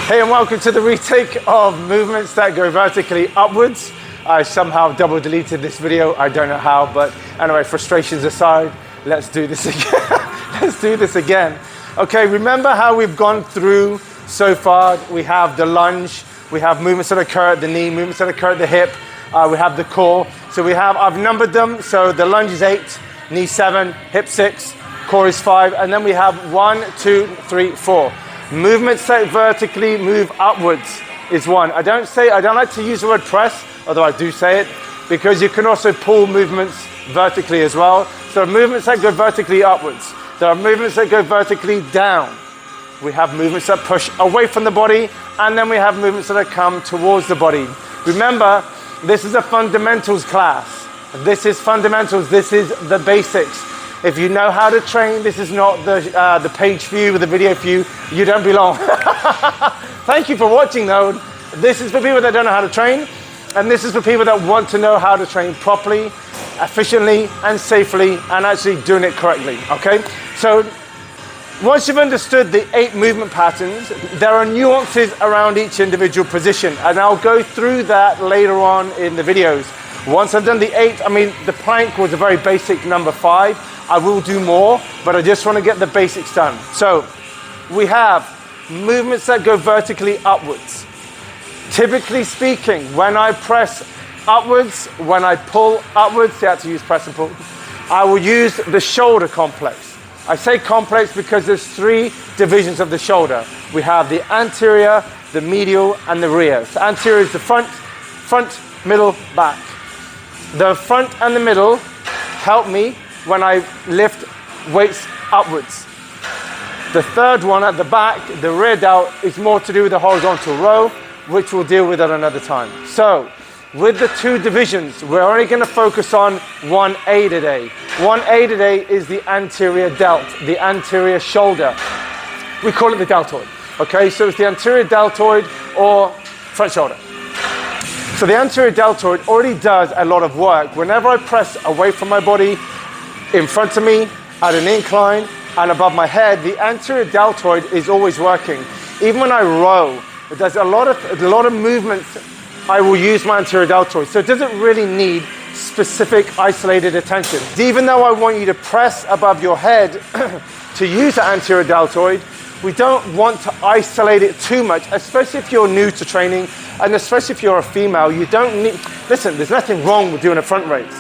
Hey, and welcome to the retake of movements that go vertically upwards. I somehow double deleted this video. I don't know how, but anyway, frustrations aside, let's do this again. Let's do this again. Okay, remember how we've gone through so far? We have the lunge, we have movements that occur at the knee, movements that occur at the hip, we have the core. So we have, I've numbered them. So the lunge is 8, knee 7, hip 6, core is 5, and then we have 1, 2, 3, 4. Movements that vertically move upwards is 1. I don't like to use the word press, although I do say it, because you can also pull movements vertically as well. So movements that go vertically upwards. There are movements that go vertically down. We have movements that push away from the body, and then we have movements that come towards the body. Remember, this is a fundamentals class. This is fundamentals. This is the basics. If you know how to train, this is not the page view or the video view. You don't belong. Thank you for watching, though. This is for people that don't know how to train, and this is for people that want to know how to train properly, efficiently, and safely, and actually doing it correctly, okay? So once you've understood the 8 movement patterns, there are nuances around each individual position, and I'll go through that later on in the videos. Once I've done the 8, the plank was a very basic number 5. I will do more, but I just want to get the basics done. So we have movements that go vertically upwards. Typically speaking, when I press upwards, when I pull upwards, you have to use press and pull, I will use the shoulder complex. I say complex because there's 3 divisions of the shoulder. We have the anterior, the medial, and the rear. So anterior is the front, middle, back. The front and the middle help me when I lift weights upwards. The third one at the back, the rear delt, is more to do with the horizontal row, which we'll deal with at another time. So with the 2 divisions, we're only going to focus on 1A today. 1A today is the anterior delt, the anterior shoulder. We call it the deltoid. Okay, so it's the anterior deltoid or front shoulder. So the anterior deltoid already does a lot of work. Whenever I press away from my body, in front of me, at an incline, and above my head, the anterior deltoid is always working. Even when I row, it does a lot of movements. I will use my anterior deltoid. So it doesn't really need specific isolated attention. Even though I want you to press above your head to use the anterior deltoid, we don't want to isolate it too much, especially if you're new to training, and especially if you're a female. You don't need, listen, there's nothing wrong with doing a front raise.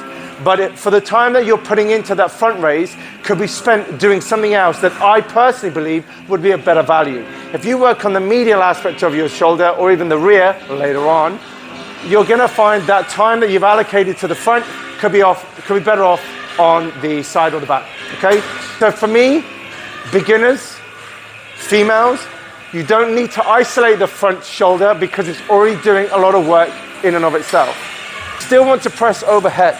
But for the time that you're putting into that front raise could be spent doing something else that I personally believe would be of better value. If you work on the medial aspect of your shoulder or even the rear later on, you're going to find that time that you've allocated to the front could be better off on the side or the back. Okay? So for me, beginners, females, you don't need to isolate the front shoulder because it's already doing a lot of work in and of itself. Still want to press overhead.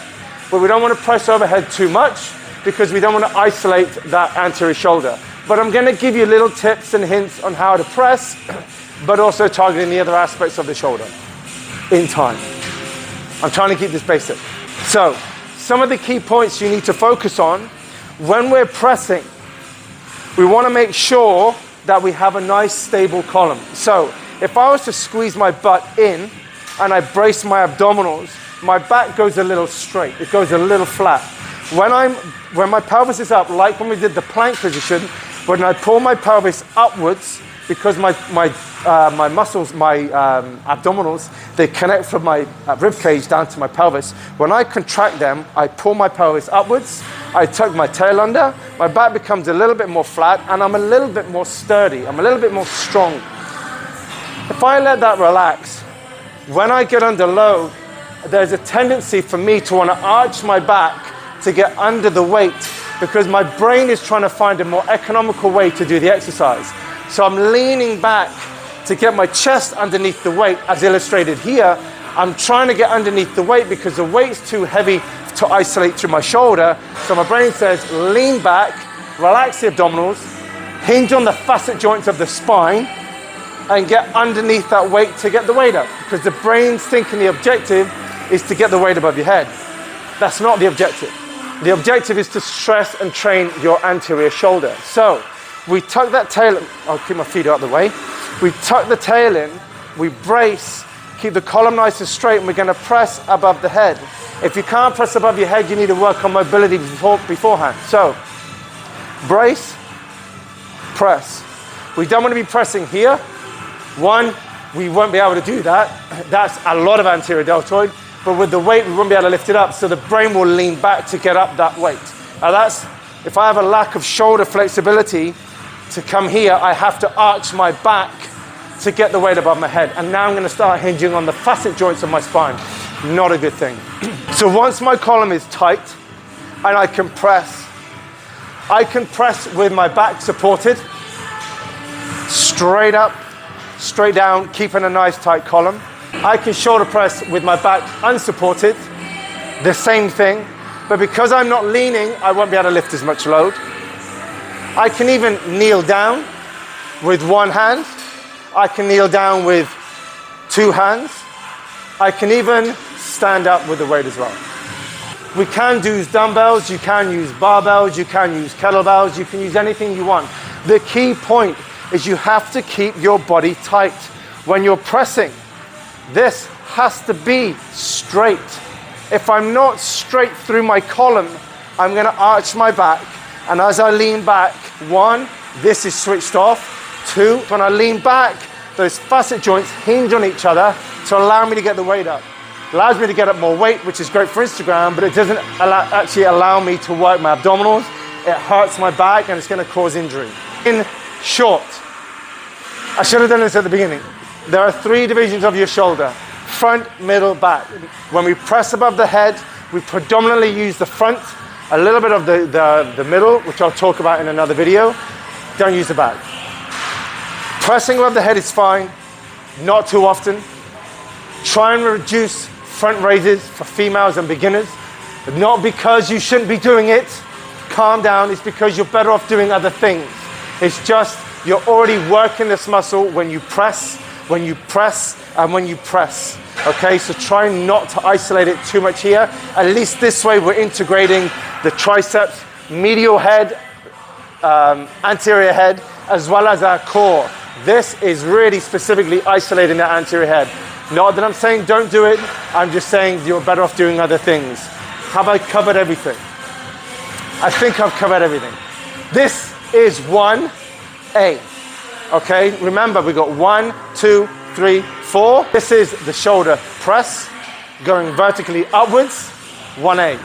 But we don't want to press overhead too much because we don't want to isolate that anterior shoulder. But I'm going to give you little tips and hints on how to press, but also targeting the other aspects of the shoulder in time. I'm trying to keep this basic. So, some of the key points you need to focus on when we're pressing. We want to make sure that we have a nice stable column. So, if I was to squeeze my butt in and I brace my abdominals, my back goes a little straight, it goes a little flat. When my pelvis is up, like when we did the plank position, when I pull my pelvis upwards, because my muscles, my abdominals, they connect from my rib cage down to my pelvis. When I contract them, I pull my pelvis upwards, I tuck my tail under, my back becomes a little bit more flat, and I'm a little bit more sturdy, I'm a little bit more strong. If I let that relax, when I get under load, there's a tendency for me to want to arch my back to get under the weight because my brain is trying to find a more economical way to do the exercise. So I'm leaning back to get my chest underneath the weight, as illustrated here. I'm trying to get underneath the weight because the weight's too heavy to isolate through my shoulder. So my brain says, lean back, relax the abdominals, hinge on the facet joints of the spine, and get underneath that weight to get the weight up. Because the brain's thinking the objective is to get the weight above your head. That's not the objective. The objective is to stress and train your anterior shoulder. So we tuck that tail, I'll keep my feet out of the way. We tuck the tail in, we brace, keep the column nice and straight, and we're gonna press above the head. If you can't press above your head, you need to work on mobility beforehand. So, brace, press. We don't want to be pressing here. One, we won't be able to do that. That's a lot of anterior deltoid, but with the weight, we won't be able to lift it up, so the brain will lean back to get up that weight. Now that's, if I have a lack of shoulder flexibility to come here, I have to arch my back to get the weight above my head. And now I'm gonna start hinging on the facet joints of my spine. Not a good thing. So once my column is tight and I can press with my back supported, straight up, straight down, keeping a nice tight column. I can shoulder press with my back unsupported, the same thing, but because I'm not leaning, I won't be able to lift as much load. I can even kneel down with one hand. I can kneel down with two hands. I can even stand up with the weight as well. We can use dumbbells, you can use barbells, you can use kettlebells, you can use anything you want. The key point is you have to keep your body tight. When you're pressing, this has to be straight. If I'm not straight through my column, I'm gonna arch my back, and as I lean back, one, this is switched off. Two, when I lean back, those facet joints hinge on each other to allow me to get the weight up. It allows me to get up more weight, which is great for Instagram, but it doesn't actually allow me to work my abdominals. It hurts my back and it's gonna cause injury. In short, I should have done this at the beginning. There are three divisions of your shoulder: front, middle, back. When we press above the head, we predominantly use the front, a little bit of the middle, which I'll talk about in another video. Don't use the back. Pressing above the head is fine, not too often. Try and reduce front raises for females and beginners, but not because you shouldn't be doing it. Calm down, it's because you're better off doing other things. It's just you're already working this muscle when you press, and when you press. Okay, so try not to isolate it too much here. At least this way we're integrating the triceps, medial head, anterior head, as well as our core. This is really specifically isolating the anterior head. Not that I'm saying don't do it, I'm just saying you're better off doing other things. Have I covered everything? I think I've covered everything. This is 1A. Okay, remember we got 1, 2, 3, 4. This is the shoulder press going vertically upwards, 1A.